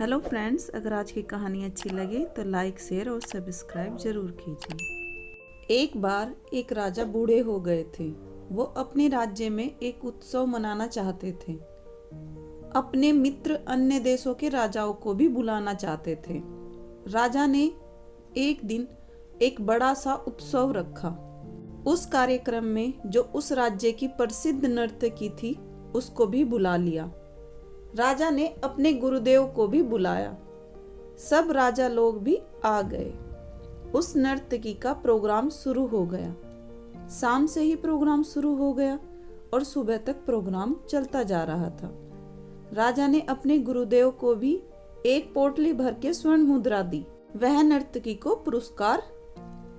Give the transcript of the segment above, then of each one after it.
Hello friends, अगर आज की कहानी अच्छी लगे तो लाइक, शेयर और सब्सक्राइब जरूर कीजिए। एक बार एक राजा बूढ़े हो गए थे। वो अपने राज्य में एक उत्सव मनाना चाहते थे। अपने मित्र अन्य देशों के राजाओं को भी बुलाना चाहते थे। राजा ने एक दिन एक बड़ा सा उत्सव रखा। उस कार्यक्रम में जो उस राज्य की प्रसिद्ध नर्तकी थी उसको भी बुला लिया। राजा ने अपने गुरुदेव को भी बुलाया। सब राजा लोग भी आ गए। उस नर्तकी का प्रोग्राम शुरू हो गया। शाम से ही प्रोग्राम शुरू हो गया और सुबह तक प्रोग्राम चलता जा रहा था। राजा ने अपने गुरुदेव को भी एक पोटली भर के स्वर्ण मुद्रा दी। वह नर्तकी को पुरस्कार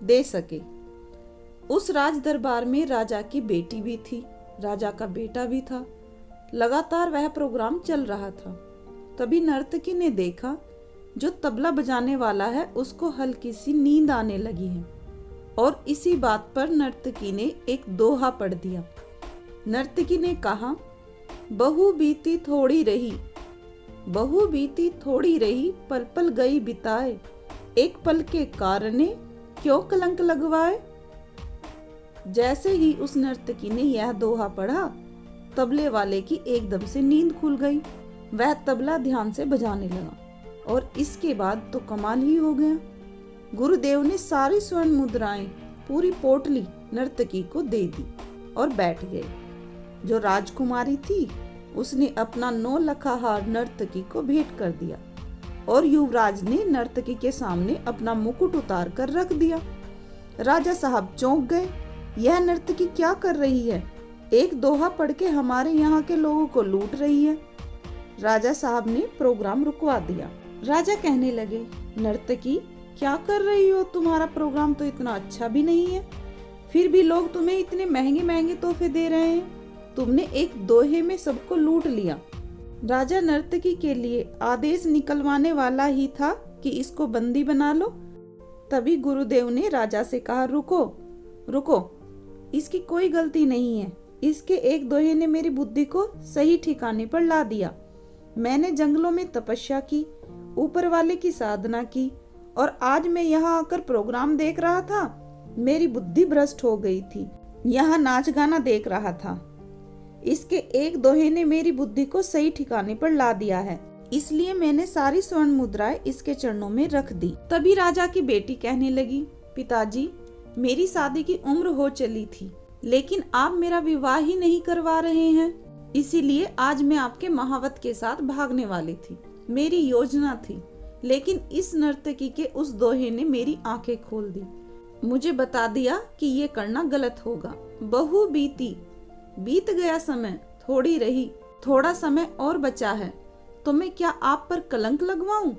दे सके। उस राज दरबार में राजा की बेटी भी थी, राजा का बेटा भी था। लगातार वह प्रोग्राम चल रहा था। तभी नर्तकी ने देखा जो तबला बजाने वाला है उसको हल्की सी नींद आने लगी है, और इसी बात पर नर्तकी ने एक दोहा पढ़ दिया। नर्तकी ने कहा, बहू बीती थोड़ी रही, बहू बीती थोड़ी रही, पल पल गई बिताए, एक पल के कारणे क्यों कलंक लगवाए। जैसे ही उस नर्तकी ने यह दोहा पढ़ा, तबले वाले की एकदम से नींद खुल गई। वह तबला ध्यान से बजाने लगा और इसके बाद तो कमाल ही हो गया। गुरुदेव ने सारी स्वर्ण मुद्राएं, पूरी पोटली नर्तकी को दे दी और बैठ गए। जो राजकुमारी थी उसने अपना 9 लखा हार नर्तकी को भेंट कर दिया और युवराज ने नर्तकी के सामने अपना मुकुट उतार कर रख दिया। राजा साहब चौंक गए। यह नर्तकी क्या कर रही है? एक दोहा पढ़ के हमारे यहाँ के लोगों को लूट रही है। राजा साहब ने प्रोग्राम रुकवा दिया। राजा कहने लगे, नर्तकी क्या कर रही हो? तुम्हारा प्रोग्राम तो इतना अच्छा भी नहीं है, फिर भी लोग तुम्हें इतने महंगे महंगे तोहफे दे रहे हैं। तुमने एक दोहे में सबको लूट लिया। राजा नर्तकी के लिए आदेश निकलवाने वाला ही था कि इसको बंदी बना लो। तभी गुरुदेव ने राजा से कहा, रुको रुको, इसकी कोई गलती नहीं है। इसके एक दोहे ने मेरी बुद्धि को सही ठिकाने पर ला दिया। मैंने जंगलों में तपस्या की, ऊपर वाले की साधना की, और आज मैं यहाँ आकर प्रोग्राम देख रहा था। मेरी बुद्धि भ्रष्ट हो गई थी, यहाँ नाच गाना देख रहा था। इसके एक दोहे ने मेरी बुद्धि को सही ठिकाने पर ला दिया है, इसलिए मैंने सारी स्वर्ण मुद्राएं इसके चरणों में रख दी। तभी राजा की बेटी कहने लगी, पिताजी, मेरी शादी की उम्र हो चली थी, लेकिन आप मेरा विवाह ही नहीं करवा रहे हैं। इसीलिए आज मैं आपके महावत के साथ भागने वाली थी। मेरी योजना थी, लेकिन इस नर्तकी के उस दोहे ने मेरी आंखें खोल दी। मुझे बता दिया कि ये करना गलत होगा। बहू बीती, बीत गया समय, थोड़ी रही, थोड़ा समय और बचा है, तो मैं क्या आप पर कलंक लगवाऊं?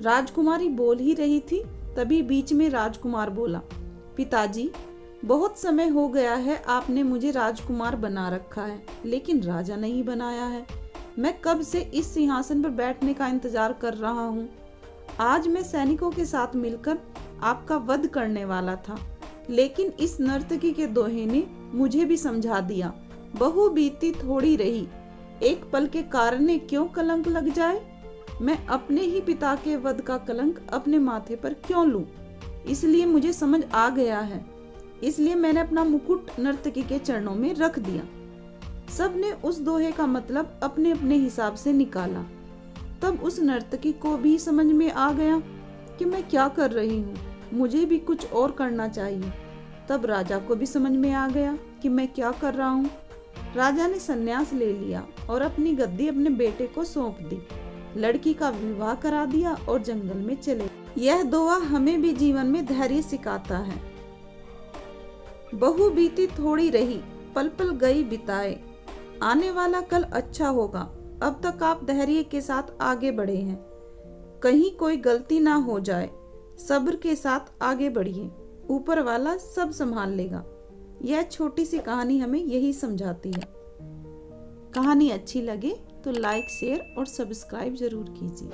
राजकुमारी बोल ही रही थी, तभी बीच में राजकुमार बोला, पिताजी, बहुत समय हो गया है आपने मुझे राजकुमार बना रखा है, लेकिन राजा नहीं बनाया है। मैं कब से इस सिंहासन पर बैठने का इंतजार कर रहा हूँ। आज मैं सैनिकों के साथ मिलकर आपका वध करने वाला था, लेकिन इस नर्तकी के दोहे ने मुझे भी समझा दिया। बहू बीती थोड़ी रही, एक पल के कारणे क्यों कलंक लग जाए। मैं अपने ही पिता के वध का कलंक अपने माथे पर क्यों लूं? इसलिए मुझे समझ आ गया है, इसलिए मैंने अपना मुकुट नर्तकी के चरणों में रख दिया। सब ने उस दोहे का मतलब अपने अपने हिसाब से निकाला। तब उस नर्तकी को भी समझ में आ गया कि मैं क्या कर रही हूँ, मुझे भी कुछ और करना चाहिए। तब राजा को भी समझ में आ गया कि मैं क्या कर रहा हूँ। राजा ने संन्यास ले लिया और अपनी गद्दी अपने बेटे को सौंप दी। लड़की का विवाह करा दिया और जंगल में चले। यह दोहा हमें भी जीवन में धैर्य सिखाता है। बहू बीती थोड़ी रही, पल पल गई बिताए, आने वाला कल अच्छा होगा। अब तक आप धैर्य के साथ आगे बढ़े हैं, कहीं कोई गलती ना हो जाए। सब्र के साथ आगे बढ़िए, ऊपर वाला सब संभाल लेगा। यह छोटी सी कहानी हमें यही समझाती है। कहानी अच्छी लगे तो लाइक, शेयर और सब्सक्राइब जरूर कीजिए।